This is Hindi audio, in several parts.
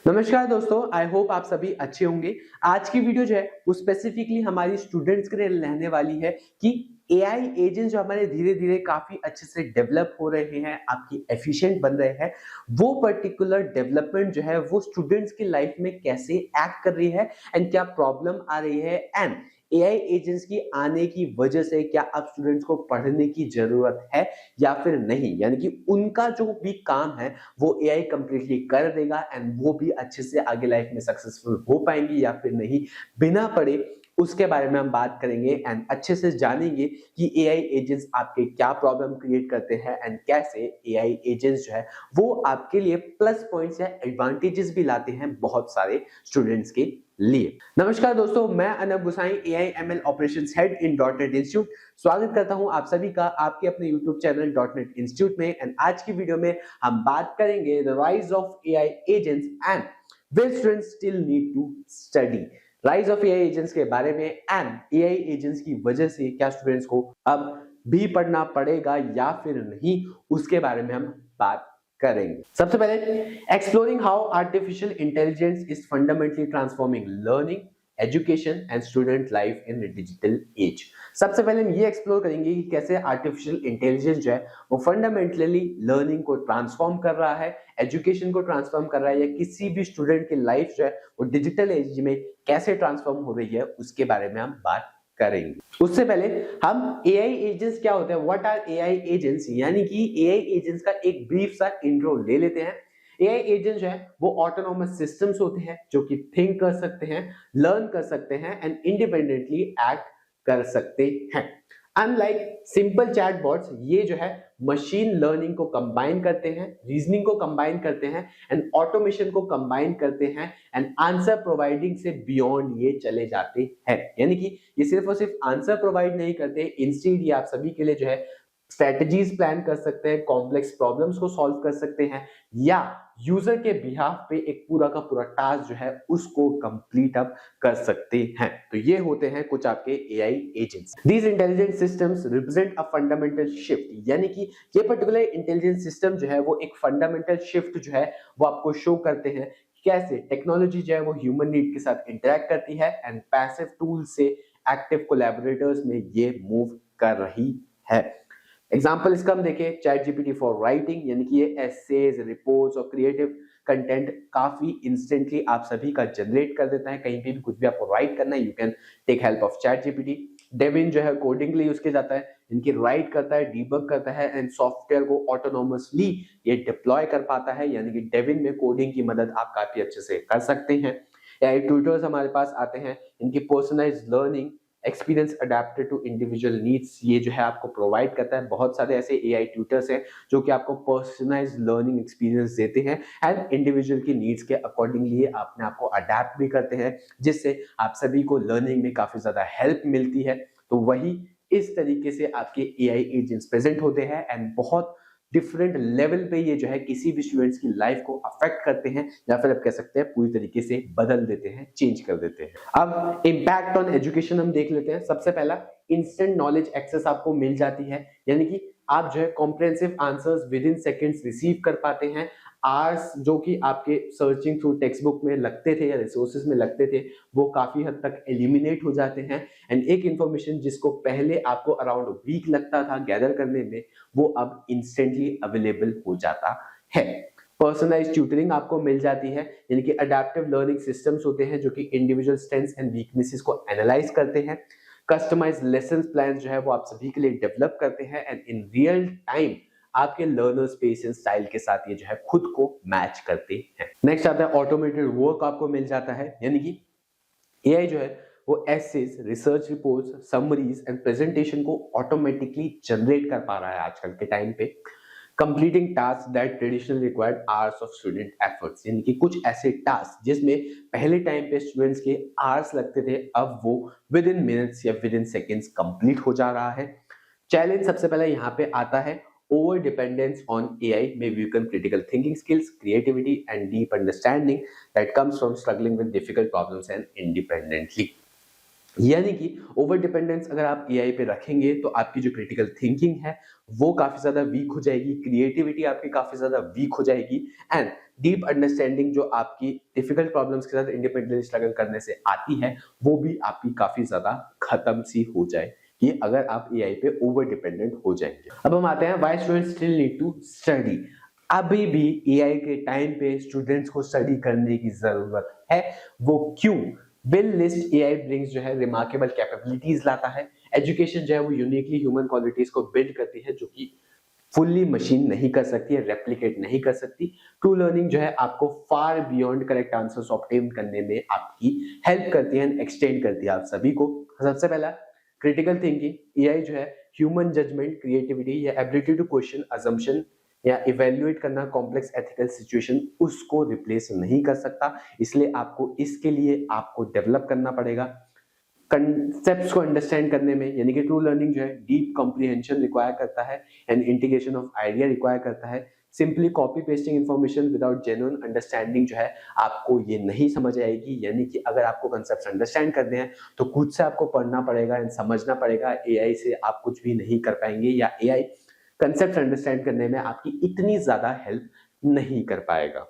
नमस्कार दोस्तों, आई होप आप सभी अच्छे होंगे। आज की वीडियो जो है वो स्पेसिफिकली हमारी स्टूडेंट्स के लिए रहने वाली है कि एआई एजेंट जो हमारे धीरे धीरे काफी अच्छे से डेवलप हो रहे हैं, आपकी एफिशिएंट बन रहे हैं, वो पर्टिकुलर डेवलपमेंट जो है वो स्टूडेंट्स की लाइफ में कैसे एक्ट कर रही है एंड क्या प्रॉब्लम आ रही है एंड एआई एजेंट्स की आने की वजह से क्या अब स्टूडेंट्स को पढ़ने की जरूरत है या फिर नहीं, यानी कि उनका जो भी काम है वो एआई कंप्लीटली कर देगा एंड वो भी अच्छे से आगे लाइफ में सक्सेसफुल हो पाएंगी या फिर नहीं, बिना पढ़े। उसके बारे में हम बात करेंगे एंड अच्छे से जानेंगे कि एआई एजेंट्स आपके क्या प्रॉब्लम क्रिएट करते हैं एंड कैसे एआई एजेंट्स जो है वो आपके लिए प्लस पॉइंट्स या एडवांटेजेस भी लाते हैं बहुत सारे स्टूडेंट्स के लिए। नमस्कार दोस्तों, मैं Anab Gusain, AI ML operations head in DotNet Institute. स्वागत करता हूं आप सभी का आपके अपने यूट्यूब चैनल डॉटनेट इंस्टीट्यूट में। एंड आज की वीडियो में हम बात करेंगे the rise of AI agents and will students still need to study. Rise of AI agents के बारे में एंड एआई एजेंट्स की वजह से क्या स्टूडेंट्स को अब भी पढ़ना पड़ेगा या फिर नहीं, उसके बारे में हम बात करेंगे। सबसे पहले exploring how artificial intelligence is fundamentally transforming learning, education and student life in digital age. सबसे पहले हम ये एक्सप्लोर करेंगे कि कैसे आर्टिफिशियल इंटेलिजेंस जो है वो फंडामेंटली लर्निंग को ट्रांसफॉर्म कर रहा है, एजुकेशन को ट्रांसफॉर्म कर रहा है, या किसी भी स्टूडेंट की लाइफ जो है वो डिजिटल एज में कैसे ट्रांसफॉर्म हो रही है, उसके बारे में हम बात करेंगे। उससे पहले हम एआई एजेंट्स क्या होते हैं, व्हाट आर एआई एजेंट्स, यानी कि एआई एजेंट्स का एक ब्रीफ सा इंट्रो ले लेते हैं। एआई एजेंट जो है वो ऑटोनोमस सिस्टम्स होते हैं जो कि थिंक कर सकते हैं, लर्न कर सकते हैं एंड इंडिपेंडेंटली एक्ट कर सकते हैं। अनलाइक सिंपल चैटबॉट्स, ये जो है मशीन लर्निंग को कंबाइन करते हैं, रीजनिंग को कंबाइन करते हैं एंड ऑटोमेशन को कंबाइन करते हैं एंड आंसर प्रोवाइडिंग से बियॉन्ड ये चले जाते हैं। यानी कि ये सिर्फ और सिर्फ आंसर प्रोवाइड नहीं करते, इंस्टेड ये आप सभी के लिए जो है स्ट्रेटजीज प्लान कर सकते हैं, कॉम्प्लेक्स प्रॉब्लम्स को सॉल्व कर सकते हैं, या यूजर के बिहाफ पे एक पूरा का पूरा टास्क जो है उसको कंप्लीट अप कर सकते हैं। तो ये होते हैं कुछ आपके AI agents. These intelligent systems represent a fundamental shift, यानी कि ये पर्टिकुलर इंटेलिजेंट सिस्टम जो है वो एक फंडामेंटल शिफ्ट जो है वो आपको शो करते हैं कैसे टेक्नोलॉजी जो है वो ह्यूमन नीड के साथ इंटरेक्ट करती है एंड पैसिव टूल से एक्टिव कोलैबोरेटर्स में ये मूव कर रही है। एग्जाम्पल इसका हम देखें, चैट जीपीटी फॉर राइटिंग, यानी कि ये एसेज, रिपोर्ट्स और क्रिएटिव कंटेंट काफी इंस्टेंटली आप सभी का जनरेट कर देता है। कहीं पे भी कुछ भी आपको राइट करना है, you can take help of chat GPT. Devin जो है कोडिंग के लिए यूज किया जाता है, इनकी राइट करता है, डीबग करता है एंड सॉफ्टवेयर को ऑटोनोमसली ये डिप्लॉय कर पाता है, यानी कि डेविन में कोडिंग की मदद आप काफी अच्छे से कर सकते हैं। एआई ट्यूटर्स हमारे पास आते हैं, इनकी personalised learning, experience adapted to individual needs, ये जो है आपको प्रोवाइड करता है। बहुत सारे ऐसे एआई ट्यूटर्स हैं जो कि आपको पर्सनलाइज्ड लर्निंग एक्सपीरियंस देते हैं एंड इंडिविजुअल की नीड्स के अकॉर्डिंगली अपने आप को अडेप्ट भी करते हैं, जिससे आप सभी को लर्निंग में काफी ज्यादा हेल्प मिलती है। तो वही इस तरीके से आपके एआई एजेंट्स प्रेजेंट होते हैं एंड बहुत डिफरेंट लेवल पे ये जो है किसी भी स्टूडेंट्स की लाइफ को अफेक्ट करते हैं, या फिर आप कह सकते हैं पूरी तरीके से बदल देते हैं, चेंज कर देते हैं। अब इम्पैक्ट ऑन एजुकेशन हम देख लेते हैं। सबसे पहला, इंस्टेंट नॉलेज एक्सेस आपको मिल जाती है, यानी कि आप जो है comprehensive answers with in seconds receive कर पाते हैं। आवर्स जो कि आपके सर्चिंग थ्रू टेक्स्ट बुक में लगते थे या रिसोर्सेज में लगते थे, वो काफी हद तक एलिमिनेट हो जाते हैं एंड एक इंफॉर्मेशन जिसको पहले आपको अराउंड वीक लगता था गैदर करने में, वो अब इंस्टेंटली अवेलेबल हो जाता है। पर्सनलाइज्ड ट्यूटरिंग आपको मिल जाती है, यानी कि अडेप्टिव लर्निंग सिस्टम्स होते हैं जो कि इंडिविजुअल स्ट्रेंथ्स एंड वीकनेसेस को एनालाइज करते हैं। कस्टमाइज्ड लेसन प्लान जो है वो आप सभी के लिए डेवलप करते हैं एंड इन रियल टाइम आपके लर्नर्स पेस एंड स्टाइल के साथ ये जो है खुद को मैच करते हैं। नेक्स्ट आता है ऑटोमेटेड वर्क आपको मिल जाता है, यानी कि एआई जो है वो essays, research reports, summaries and presentation को ऑटोमेटिकली जनरेट कर पा रहा है आजकल के टाइम पे, completing task that traditionally required hours of student efforts, यानी कि कुछ ऐसे टास्क जिसमें पहले टाइम पे स्टूडेंट्स के आवर्स लगते थे, अब वो विद इन मिनट्स या विद इन सेकेंड्स कंप्लीट हो जा रहा है। चैलेंज सबसे पहले यहाँ पे आता है, over dependence on AI may weaken critical thinking skills, creativity and deep understanding that comes from struggling with difficult problems and independently। यानी कि ओवर डिपेंडेंस अगर आप एआई पे रखेंगे तो आपकी जो क्रिटिकल थिंकिंग है वो काफी ज्यादा वीक हो जाएगी, क्रिएटिविटी आपकी काफी ज्यादा वीक हो जाएगी एंड डीप अंडरस्टैंडिंग जो आपकी डिफिकल्ट प्रॉब्लम्स के साथ इंडिपेंडेंटली स्ट्रगल करने से आती है वो भी आपकी काफी ज्यादा खत्म सी हो जाए कि अगर आप एआई पे ओवर डिपेंडेंट हो जाएंगे। अब हम आते हैं why students still need to study. अभी भी एआई के टाइम पे स्टूडेंट्स को स्टडी करने की जरूरत है। वो क्यों? वेल लिस्ट एआई ब्रिंग्स जो है रिमार्केबल कैपेबिलिटीज लाता है। एजुकेशन जो है वो यूनिकली ह्यूमन क्वालिटीज को बिल्ड करती है जो कि फुल्ली मशीन नहीं कर सकती है, रेप्लिकेट नहीं कर सकती। ट्रू लर्निंग जो है आपको far beyond correct answers obtain करने में आपकी हेल्प करती है, एक्सटेंड करती है आप सभी को। सबसे पहला क्रिटिकल थिंकिंग। एआई जो है ह्यूमन जजमेंट, क्रिएटिविटी या एबिलिटी टू क्वेश्चन, अजम्पशन या इवेल्युएट करना कॉम्प्लेक्स एथिकल सिचुएशन उसको रिप्लेस नहीं कर सकता। इसलिए आपको इसके लिए आपको डेवलप करना पड़ेगा। कंसेप्ट्स को अंडरस्टैंड करने में यानी कि ट्रू लर्निंग जो है डीप कॉम्प्रिहेंशन रिक्वायर करता है and integration of idea require करता है। Simply copy pasting information without genuine understanding जो है आपको ये नहीं समझ आएगी। यानी कि अगर आपको कंसेप्ट्स अंडरस्टैंड करने हैं तो खुद से आपको पढ़ना पड़ेगा एंड समझना पड़ेगा। एआई से आप कुछ भी नहीं कर पाएंगे या एआई कंसेप्ट्स अंडरस्टैंड करने में आपकी इतनी ज्यादा हेल्प नहीं कर पाएगा।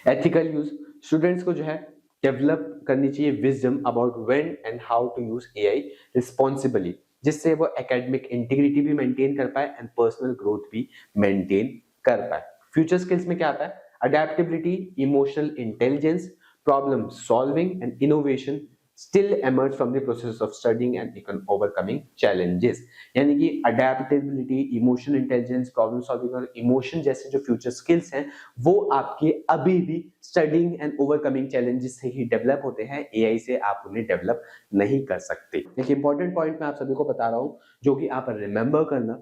Ethical use. स्टूडेंट्स को जो है डेवलप करनी चाहिए wisdom about when and how to use AI responsibly, जिससे वो एकेडमिक इंटीग्रिटी भी मेंटेन कर पाए एंड पर्सनल ग्रोथ भी मेंटेन कर पाए। फ्यूचर स्किल्स में क्या आता है? Adaptability, emotional intelligence, problem solving and innovation still emerge from the process of studying and overcoming challenges। यानी कि adaptability, emotional intelligence, problem solving और इमोशन जैसे जो फ्यूचर स्किल्स हैं वो आपके अभी भी स्टडीइंग एंड ओवरकमिंग चैलेंजेस से ही डेवलप होते हैं। एआई से आप उन्हें डेवलप नहीं कर सकते। एक इंपॉर्टेंट पॉइंट मैं आप सभी को बता रहा हूं जो कि आप रिमेंबर करना।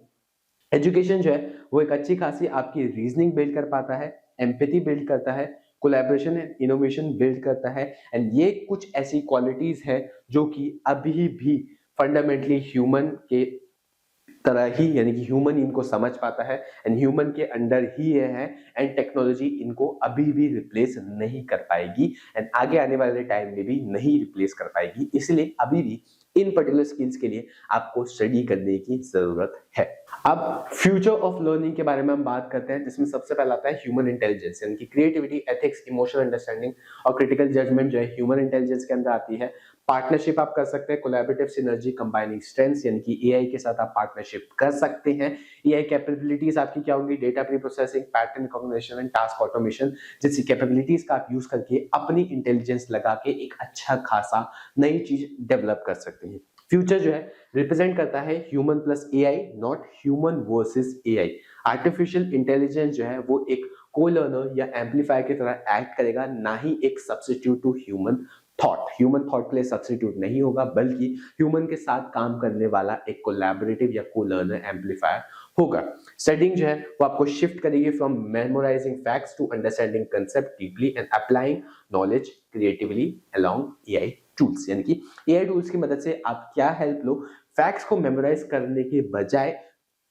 एजुकेशन जो है वो एक अच्छी खासी आपकी रीजनिंग बिल्ड कर पाता है, एम्पैथी बिल्ड करता है, कोलैबोरेशन एंड इनोवेशन बिल्ड करता है एंड ये कुछ ऐसी क्वालिटीज है जो कि अभी भी फंडामेंटली ह्यूमन के तरह ही यानी कि ह्यूमन इनको समझ पाता है एंड ह्यूमन के अंडर ही ये है एंड टेक्नोलॉजी इनको अभी भी रिप्लेस नहीं कर पाएगी एंड आगे आने वाले टाइम में भी नहीं रिप्लेस कर पाएगी। इसलिए अभी भी इन पर्टिकुलर स्किल्स के लिए आपको स्टडी करने की जरूरत है। अब फ्यूचर ऑफ लर्निंग के बारे में हम बात करते हैं जिसमें सबसे पहला आता है ह्यूमन इंटेलिजेंस यानी कि क्रिएटिविटी, एथिक्स, इमोशनल अंडरस्टैंडिंग और क्रिटिकल जजमेंट जो है ह्यूमन इंटेलिजेंस के अंदर आती है। पार्टनरशिप आप कर सकते हैं, कोलैबोरेटिव सिनर्जी, कंबाइनिंग स्ट्रेंथ्स यानी कि एआई के साथ आप पार्टनरशिप कर सकते हैं। एआई कैपेबिलिटीज आपकी क्या होंगी? Data pre processing, pattern recognition and task automation जैसी कैपेबिलिटीज का आप यूज करके अपनी इंटेलिजेंस लगा के एक अच्छा खासा नई चीज डेवलप कर सकते हैं। फ्यूचर जो है रिप्रेजेंट करता है human plus AI, not human versus AI. Artificial intelligence जो है वो एक को-लर्नर या एम्पलीफायर की तरह एक्ट करेगा, ना ही एक substitute to human thought. Human thought के लिए सब्स्टिट्यूट नहीं होगा बल्कि ह्यूमन के साथ काम करने वाला एक कोलैबोरेटिव या को-लर्नर एम्पलीफायर होगा। स्टडीइंग जो है वो आपको शिफ्ट करेगी from memorising facts to understanding concept deeply and applying knowledge creatively along AI tools. यानी कि एआई टूल्स की मदद से आप क्या हेल्प लो? फैक्ट्स को मेमोराइज करने के बजाय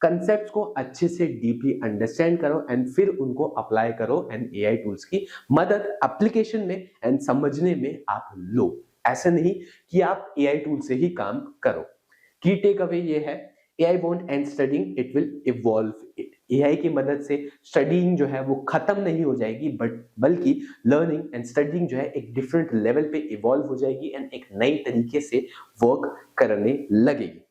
कंसेप्ट्स को अच्छे से डीपली अंडरस्टैंड करो एंड फिर उनको अप्लाई करो एंड एआई टूल्स की मदद एप्लीकेशन में एंड समझने में आप लो। ऐसे नहीं कि आप एआई टूल से ही काम करो। की टेक अवे ये है, AI won't and studying, it will evolve it. AI की मदद से स्टडीइंग जो है वो खत्म नहीं हो जाएगी बल्कि लर्निंग एंड स्टडीइंग जो है एक डिफरेंट लेवल पे इवॉल्व हो जाएगी एंड एक नई तरीके से वर्क करने लगेगी।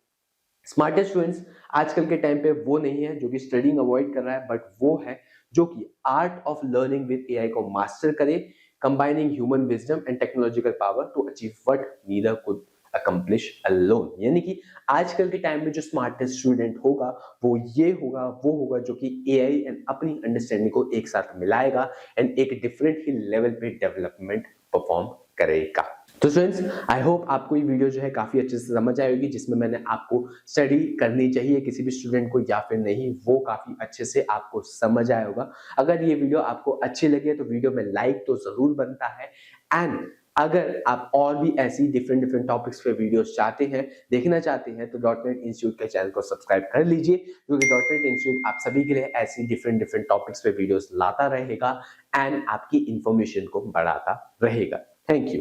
स्मार्टेस्ट स्टूडेंट्स आजकल के टाइम पे वो नहीं है जो कि स्टडीइंग अवॉइड कर रहा है, बट वो है जो कि art of learning with AI को मास्टर करे, combining human wisdom and technological power to achieve what neither could accomplish alone. यानी कि आजकल के टाइम में जो स्मार्टेस्ट स्टूडेंट होगा वो ये होगा, वो होगा जो कि एआई एंड अपनी अंडरस्टैंडिंग को एक साथ मिलाएगा एंड एक डिफरेंट ही लेवल पे डेवलपमेंट परफॉर्म करेगा। तो स्टूडेंट्स, आई होप आपको ये वीडियो जो है काफी अच्छे से समझ आई होगी, जिसमें मैंने आपको स्टडी करनी चाहिए किसी भी स्टूडेंट को या फिर नहीं, वो काफी अच्छे से आपको समझ आया होगा। अगर ये वीडियो आपको अच्छी लगी तो वीडियो में लाइक तो जरूर बनता है एंड अगर आप और भी ऐसी डिफरेंट टॉपिक्स पे वीडियोस चाहते हैं, देखना चाहते हैं, तो डॉटनेट इंस्टीट्यूट के चैनल को सब्सक्राइब कर लीजिए, क्योंकि डॉटनेट इंस्टीट्यूट आप सभी के लिए ऐसी डिफरेंट टॉपिक्स पे वीडियोस लाता रहेगा एंड आपकी इंफॉर्मेशन को बढ़ाता रहेगा। Thank you.